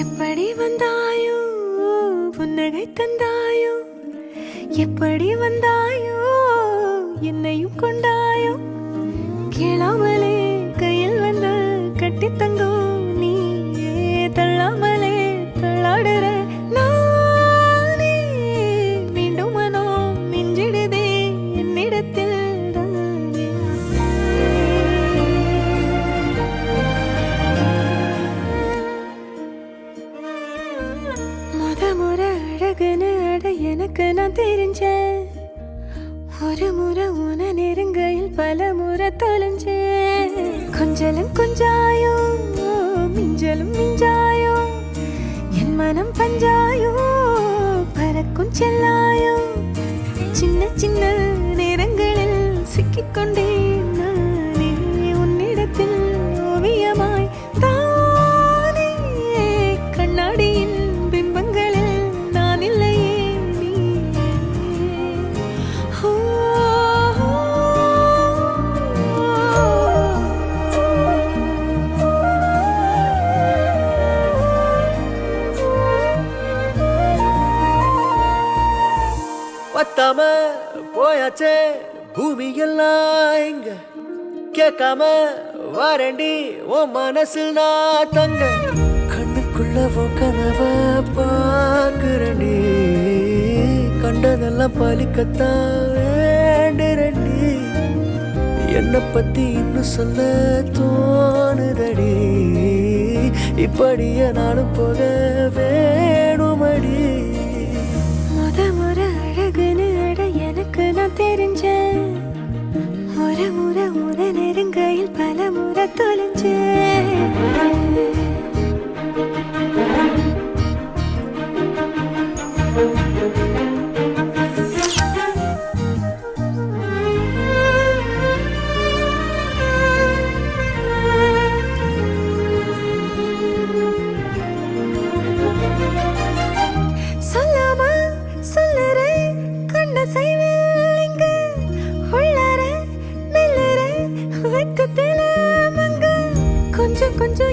எப்படி வந்தாயோ புன்னகை தந்தாயோ, எப்படி வந்தாயோ என்னையும் கொண்டாயோ, கேளாமலே கையில் வந்து கட்டி தங்கோ நீ தள்ளாமலே தள்ளாடுற நானே, மீண்டும் மனோ மிஞ்சிடுதே என்னிடத்தில் தானே. முறை அழகுன்னு அட எனக்கு நான் தெரிஞ்சேன், ஒரு முறை உன நெருங்கையில் பல முறை தொலைஞ்சேன். கொஞ்சலும் கொஞ்சாயோ மிஞ்சலும் மிஞ்சாயோ, என் மனம் பஞ்சாயோ பறக்கும் செல்லாயோ, சின்ன சின்ன நேரங்களில் சிக்கிக்கொண்டேன் நானே உன்னிடத்தில் ஓவியமாய் தானே. கண்ணாடியின் பிம்பங்களில் நான் இல்லையே நீ. பத்தாம போயாச்சே பூமி எல்லாம் இங்க, கேட்காம வாரண்டி ஓ மனசில் நான் தங்க, கண்ணுக்குள்ள உன் கனவ பாக்குறண்டி, கண்டதெல்லாம் பலிக்கத்தான் வேண்டுரண்டி, என்னை பத்தி இன்னும் சொல்ல தோணுதடி, இப்படியே நானும் போக வேணுமடி. முறை அழகுன்னு அட எனக்கு நான் தெரிஞ்சேன், ஒரு முறை உன நெருங்கையில் பல முறை தொலைஞ்சேன். சொல்லாம சொல்லறே கண்ண செய்வேங்க, உள்ளார மெல்லற வெக்கத்தில மங்க, கொஞ்சம் கொஞ்சம்